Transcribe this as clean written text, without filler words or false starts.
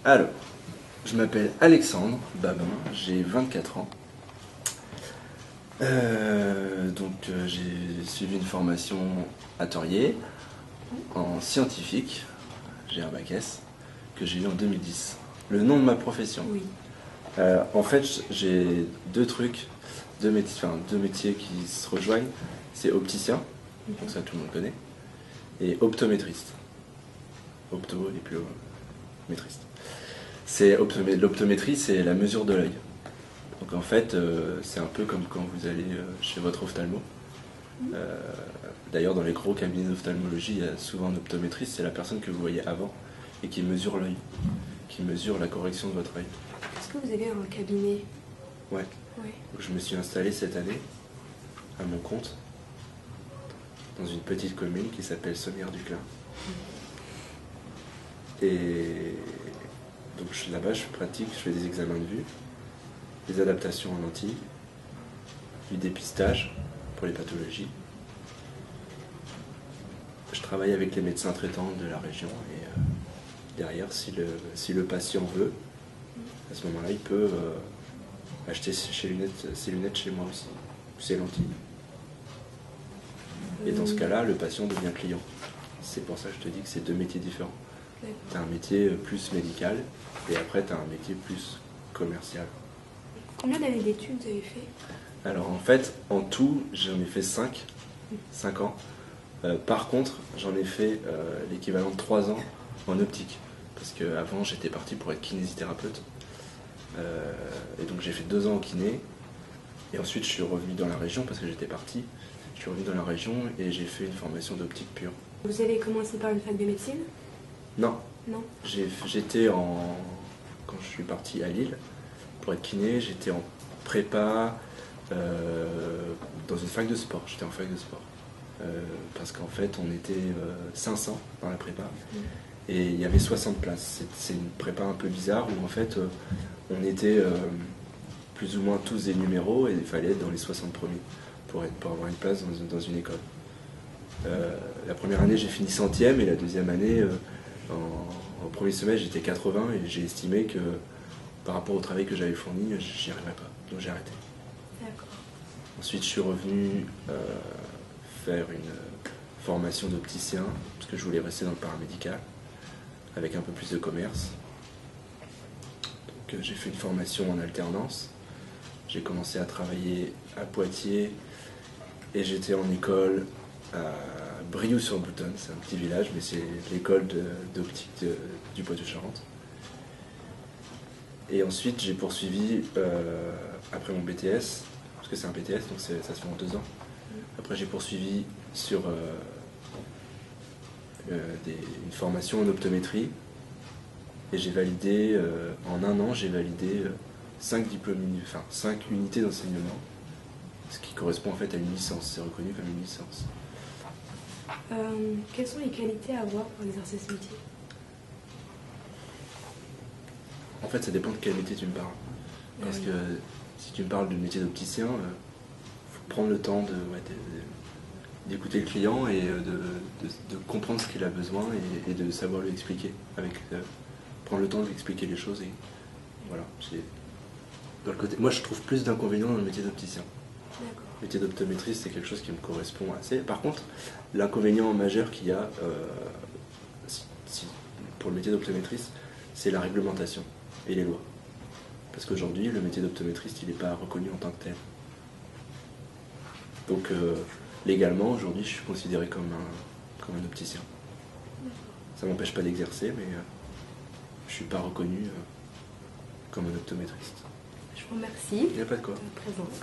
Alors, je m'appelle Alexandre Babin, j'ai 24 ans. J'ai suivi une formation à Torier en scientifique, j'ai un bac S, que j'ai eu en 2010. Le nom de ma profession. Oui. En fait, j'ai deux métiers qui se rejoignent. C'est opticien, donc ça tout le monde connaît, et optométriste. Opto et puis métriste. L'optométrie, c'est la mesure de l'œil. Donc en fait, c'est un peu comme quand vous allez chez votre ophtalmo. D'ailleurs, dans les gros cabinets d'ophtalmologie, il y a souvent un optométriste, c'est la personne que vous voyez avant et qui mesure l'œil, qui mesure la correction de votre œil. Est-ce que vous avez un cabinet? Ouais. Oui. Donc, je me suis installé cette année à mon compte dans une petite commune qui s'appelle Sommières-du-Clin. Et donc là-bas, je pratique, je fais des examens de vue, des adaptations en lentilles, du dépistage pour les pathologies. Je travaille avec les médecins traitants de la région et derrière, si le patient veut, à ce moment-là, il peut acheter ses lunettes chez moi aussi, ses lentilles. Et dans ce cas-là, le patient devient client. C'est pour ça que je te dis que c'est deux métiers différents. Tu as un métier plus médical et après tu as un métier plus commercial. Combien d'années d'études vous avez fait? Alors en fait, en tout, j'en ai fait 5 ans. Par contre, j'en ai fait l'équivalent de 3 ans en optique. Parce qu'avant, j'étais parti pour être kinésithérapeute. Et donc j'ai fait 2 ans en kiné. Et ensuite, je suis revenu dans la région parce que j'étais parti. Je suis revenu dans la région et j'ai fait une formation d'optique pure. Vous avez commencé par une fac de médecine? Non. Non. Quand je suis parti à Lille pour être kiné, j'étais en prépa dans une fac de sport. J'étais en fac de sport. Parce qu'en fait, on était 500 dans la prépa et il y avait 60 places. C'est une prépa un peu bizarre où en fait, on était plus ou moins tous des numéros et il fallait être dans les 60 premiers pour avoir une place dans une école. La première année, j'ai fini 100e et la deuxième année, en premier semestre, j'étais 80 et j'ai estimé que par rapport au travail que j'avais fourni, j'y arriverais pas. Donc j'ai arrêté. D'accord. Ensuite, je suis revenu faire une formation d'opticien parce que je voulais rester dans le paramédical avec un peu plus de commerce. Donc j'ai fait une formation en alternance. J'ai commencé à travailler à Poitiers et j'étais en école à Brioux-sur-Boutonne, c'est un petit village, mais c'est l'école d'optique du Poitou-Charentes. Et ensuite, j'ai poursuivi, après mon BTS, parce que c'est un BTS, donc ça se fait en 2 ans. Après, j'ai poursuivi sur une formation en optométrie. Et j'ai validé, en 1 an, j'ai validé 5 unités d'enseignement, ce qui correspond en fait à une licence, c'est reconnu comme une licence. Quelles sont les qualités à avoir pour exercer ce métier? En fait, ça dépend de quel métier tu me parles. Parce que si tu me parles du métier d'opticien, il faut prendre le temps d'écouter le client et de comprendre ce qu'il a besoin et de savoir lui expliquer. Prendre le temps de lui expliquer les choses. Et voilà. Moi, je trouve plus d'inconvénients dans le métier d'opticien. D'accord. Le métier d'optométriste, c'est quelque chose qui me correspond assez. Par contre, l'inconvénient majeur qu'il y a pour le métier d'optométriste, c'est la réglementation et les lois. Parce qu'aujourd'hui, le métier d'optométriste, il n'est pas reconnu en tant que tel. Donc, légalement, aujourd'hui, je suis considéré comme un opticien. Ça ne m'empêche pas d'exercer, mais je ne suis pas reconnu comme un optométriste. Je vous remercie. Il n'y a pas de quoi. De votre présence.